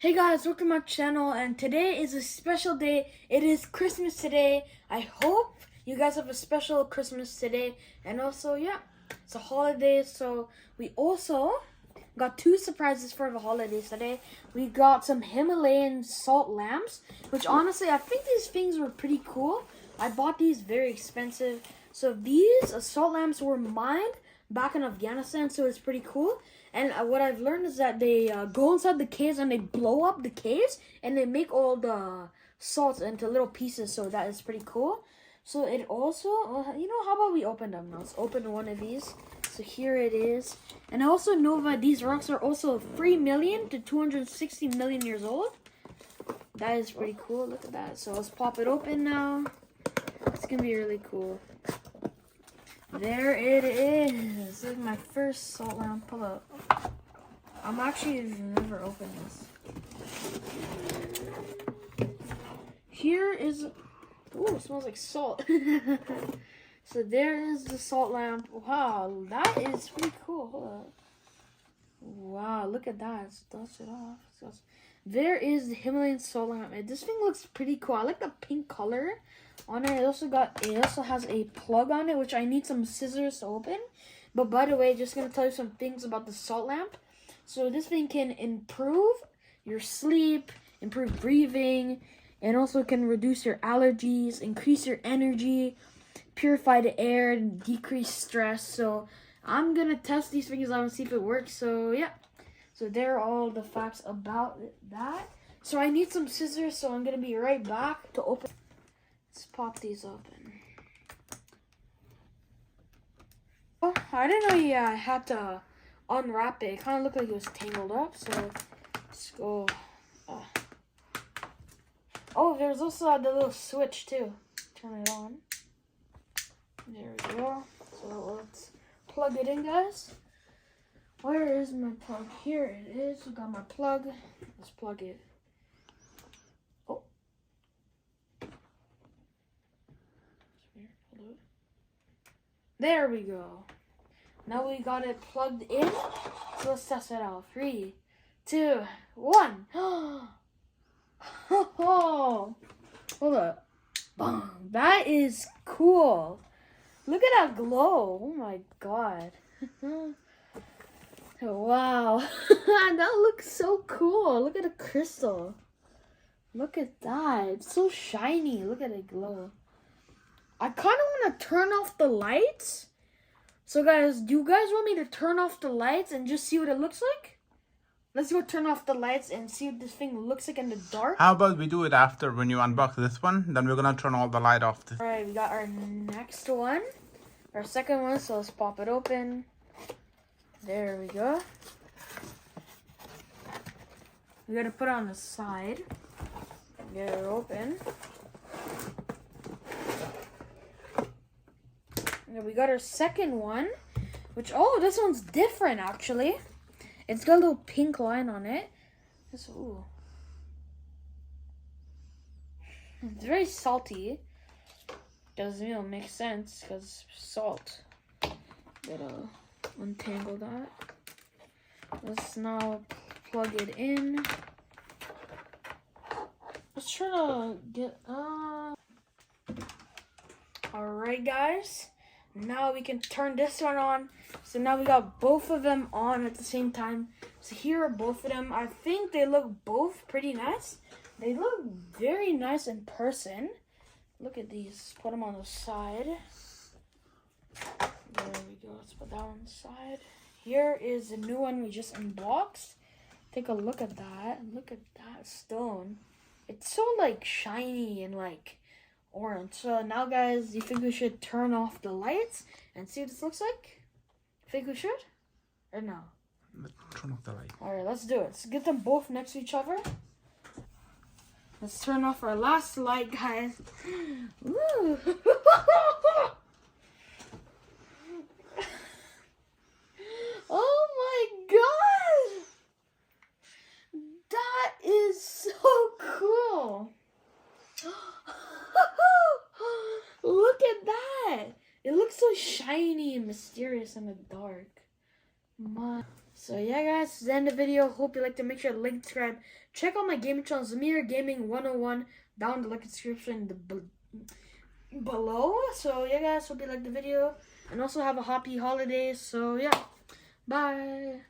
Hey guys, welcome to my channel, and today is a special day. It is Christmas today. I hope you guys have a special Christmas today. And also, yeah, it's a holiday, so we also got two surprises for the holidays today. We got some Himalayan salt lamps, which honestly, I think these things were pretty cool. I bought these very expensive. So these salt lamps were mined back in Afghanistan, so it's pretty cool. And what I've learned is that they go inside the caves and they blow up the caves and they make all the salts into little pieces. So that is pretty cool. So it also, how about we open them now? Let's open one of these. So here it is. And I also know that these rocks are also 3 million to 260 million years old. That is pretty cool. Look at that. So let's pop it open now. It's going to be really cool. There it is. This is my first salt lamp. Pull up. I'm actually never opened this. Here is. Ooh, it smells like salt. So there is the salt lamp. Wow, that is pretty cool. Hold up. Wow, look at that. Let's dust it off. There is the Himalayan salt lamp. This thing looks pretty cool. I like the pink color on it. It also has a plug on it, which I need some scissors to open. But by the way, just gonna tell you some things about the salt lamp. So this thing can improve your sleep, improve breathing, and also can reduce your allergies, increase your energy, purify the air, and decrease stress. So I'm gonna test these things out and see if it works. So yeah. So there are all the facts about that. So I need some scissors, so I'm gonna be right back to open. Let's pop these open. Oh, I didn't know you had to unwrap it. It kind of looked like it was tangled up, so let's go. Oh, there's also the little switch too. Turn it on. There we go. So let's plug it in, guys. Where is my plug? Here it is. We got my plug. Let's plug it. Oh. There we go. Now we got it plugged in. So let's test it out. 3, 2, 1. Hold up. That is cool. Look at that glow. Oh my god. Wow. That looks so cool. Look at the crystal. Look at that. It's so shiny. Look at it glow. I kind of want to turn off the lights. So guys, do you guys want me to turn off the lights and just see what it looks like? Let's go turn off the lights and see what this thing looks like in the dark. How about we do it after when you unbox this one? Then we're going to turn all the light off. Alright, we got our next one. Our second one, so let's pop it open. There we go. We gotta put it on the side. Get it open. And we got our second one, which, oh, this one's different actually. It's got a little pink line on it. Ooh. It's very salty. Doesn't make sense because salt. Gotta untangle that. Let's now plug it in. Let's try to get alright guys, now we can turn this one on. So now we got both of them on at the same time. So here are both of them. I think they look both pretty nice. They look very nice in person. Look at these. Put them on the side. There we go. Let's put that on the side. Here is the new one we just unboxed. Take a look at that. Look at that stone. It's so like shiny and like orange. So now guys, do you think we should turn off the lights and see what this looks like? Think we should? Or no? Let's turn off the light. Alright, let's do it. Let's get them both next to each other. Let's turn off our last light, guys. Ooh. Oh my god! That is so cool! Look at that! It looks so shiny and mysterious in the dark. So yeah, guys, this is the end of the video. Hope you liked it. Make sure to like and subscribe. Check out my gaming channel, Zamir Gaming 101, down in the link description below. So yeah, guys, hope you liked the video, and also have a happy holidays. So yeah, bye.